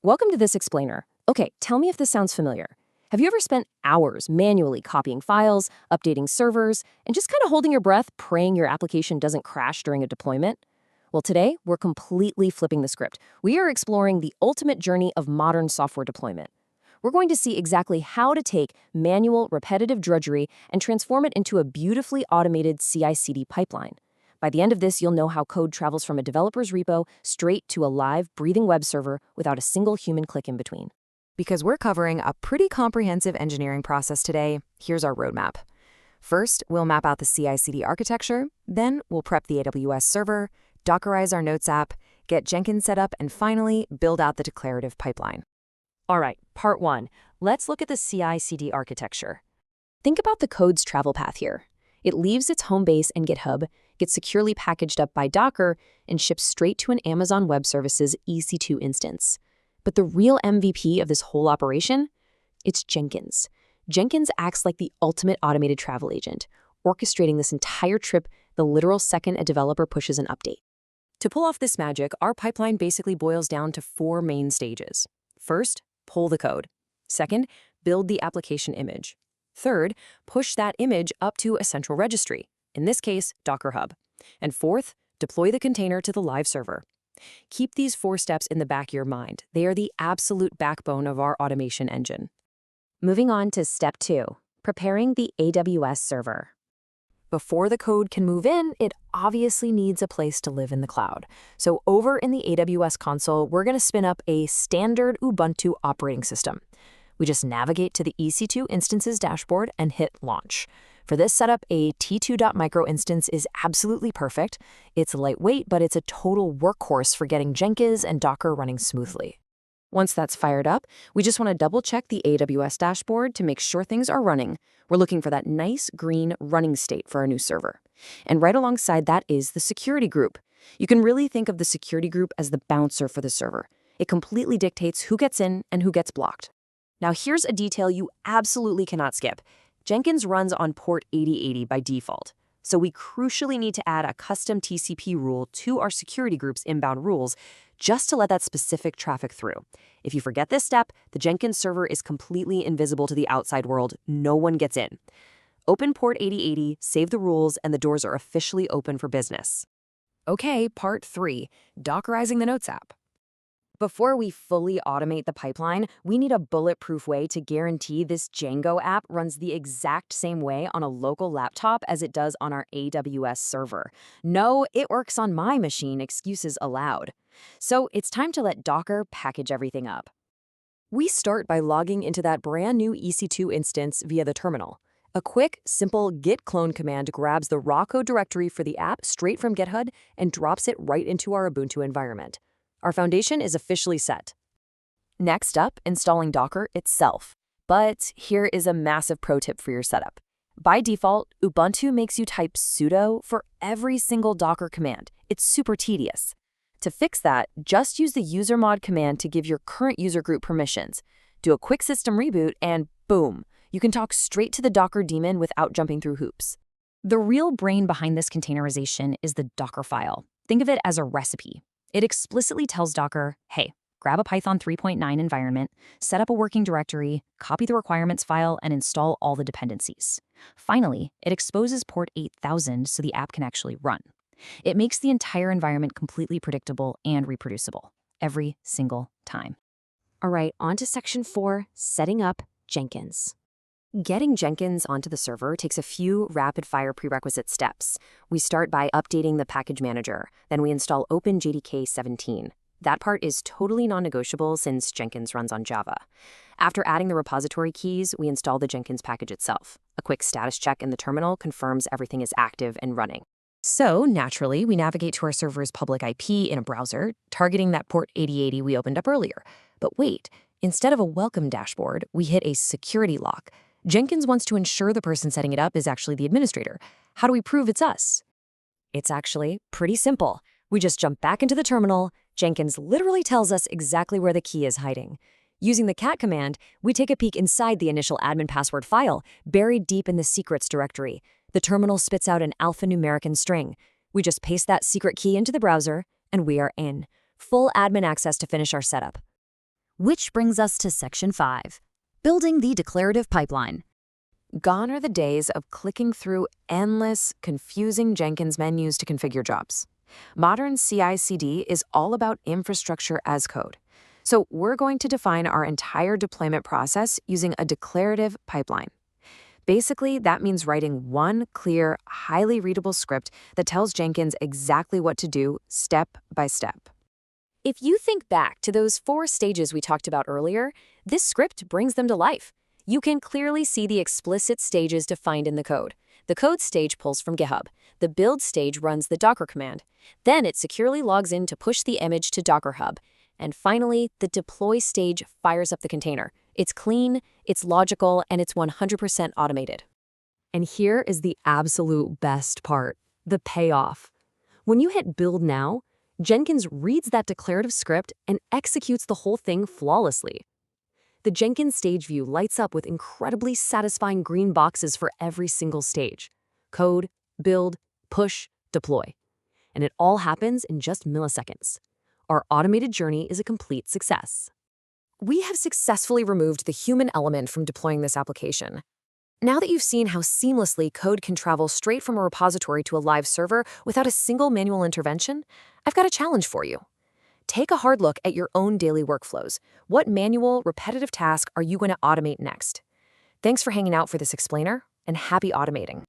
Welcome to this explainer. Okay, tell me if this sounds familiar. Have you ever spent hours manually copying files, updating servers, and just kind of holding your breath, praying your application doesn't crash during a deployment? Well, today, we're completely flipping the script. We are exploring the ultimate journey of modern software deployment. We're going to see exactly how to take manual, repetitive drudgery and transform it into a beautifully automated CI/CD pipeline. By the end of this, you'll know how code travels from a developer's repo straight to a live, breathing web server without a single human click in between. Because we're covering a pretty comprehensive engineering process today, here's our roadmap. First, we'll map out the CI/CD architecture. Then, we'll prep the AWS server, Dockerize our Notes app, get Jenkins set up, and finally, build out the declarative pipeline. All right, part one. Let's look at the CI/CD architecture. Think about the code's travel path here. It leaves its home base and GitHub, gets securely packaged up by Docker, and ships straight to an Amazon Web Services EC2 instance. But the real MVP of this whole operation? It's Jenkins. Jenkins acts like the ultimate automated travel agent, orchestrating this entire trip the literal second a developer pushes an update. To pull off this magic, our pipeline basically boils down to four main stages. First, pull the code. Second, build the application image. Third, push that image up to a central registry, in this case, Docker Hub. And fourth, deploy the container to the live server. Keep these four steps in the back of your mind. They are the absolute backbone of our automation engine. Moving on to step two, preparing the AWS server. Before the code can move in, it obviously needs a place to live in the cloud. So over in the AWS console, we're going to spin up a standard Ubuntu operating system. We just navigate to the EC2 instances dashboard and hit launch. For this setup, a T2.micro instance is absolutely perfect. It's lightweight, but it's a total workhorse for getting Jenkins and Docker running smoothly. Once that's fired up, we just want to double-check the AWS dashboard to make sure things are running. We're looking for that nice green running state for our new server. And right alongside that is the security group. You can really think of the security group as the bouncer for the server. It completely dictates who gets in and who gets blocked. Now here's a detail you absolutely cannot skip. Jenkins runs on port 8080 by default, so we crucially need to add a custom TCP rule to our security group's inbound rules just to let that specific traffic through. If you forget this step, the Jenkins server is completely invisible to the outside world. No one gets in. Open port 8080, save the rules, and the doors are officially open for business. Okay, part three, Dockerizing the Notes app. Before we fully automate the pipeline, we need a bulletproof way to guarantee this Django app runs the exact same way on a local laptop as it does on our AWS server. No, it works on my machine, excuses allowed. So it's time to let Docker package everything up. We start by logging into that brand new EC2 instance via the terminal. A quick, simple git clone command grabs the raw code directory for the app straight from GitHub and drops it right into our Ubuntu environment. Our foundation is officially set. Next up, installing Docker itself. But here is a massive pro tip for your setup. By default, Ubuntu makes you type sudo for every single Docker command. It's super tedious. To fix that, just use the usermod command to give your current user group permissions. Do a quick system reboot and boom, you can talk straight to the Docker daemon without jumping through hoops. The real brain behind this containerization is the Docker file. Think of it as a recipe. It explicitly tells Docker, hey, grab a Python 3.9 environment, set up a working directory, copy the requirements file, and install all the dependencies. Finally, it exposes port 8000 so the app can actually run. It makes the entire environment completely predictable and reproducible, every single time. All right, on to section 4, setting up Jenkins. Getting Jenkins onto the server takes a few rapid-fire prerequisite steps. We start by updating the package manager. Then we install OpenJDK 17. That part is totally non-negotiable since Jenkins runs on Java. After adding the repository keys, we install the Jenkins package itself. A quick status check in the terminal confirms everything is active and running. So, naturally, we navigate to our server's public IP in a browser, targeting that port 8080 we opened up earlier. But wait, instead of a welcome dashboard, we hit a security lock. Jenkins wants to ensure the person setting it up is actually the administrator. How do we prove it's us? It's actually pretty simple. We just jump back into the terminal. Jenkins literally tells us exactly where the key is hiding. Using the cat command, we take a peek inside the initial admin password file, buried deep in the secrets directory. The terminal spits out an alphanumeric string. We just paste that secret key into the browser, and we are in. Full admin access to finish our setup. Which brings us to Section 5, building the declarative pipeline. Gone are the days of clicking through endless, confusing Jenkins menus to configure jobs. Modern CI/CD is all about infrastructure as code. So we're going to define our entire deployment process using a declarative pipeline. Basically, that means writing one clear, highly readable script that tells Jenkins exactly what to do step by step. If you think back to those 4 stages we talked about earlier, this script brings them to life. You can clearly see the explicit stages defined in the code. The code stage pulls from GitHub. The build stage runs the Docker command. Then it securely logs in to push the image to Docker Hub. And finally, the deploy stage fires up the container. It's clean, it's logical, and it's 100% automated. And here is the absolute best part, the payoff. When you hit Build Now, Jenkins reads that declarative script and executes the whole thing flawlessly. The Jenkins stage view lights up with incredibly satisfying green boxes for every single stage. Code, build, push, deploy. And it all happens in just milliseconds. Our automated journey is a complete success. We have successfully removed the human element from deploying this application. Now that you've seen how seamlessly code can travel straight from a repository to a live server without a single manual intervention, I've got a challenge for you. Take a hard look at your own daily workflows. What manual, repetitive task are you going to automate next? Thanks for hanging out for this explainer, and happy automating.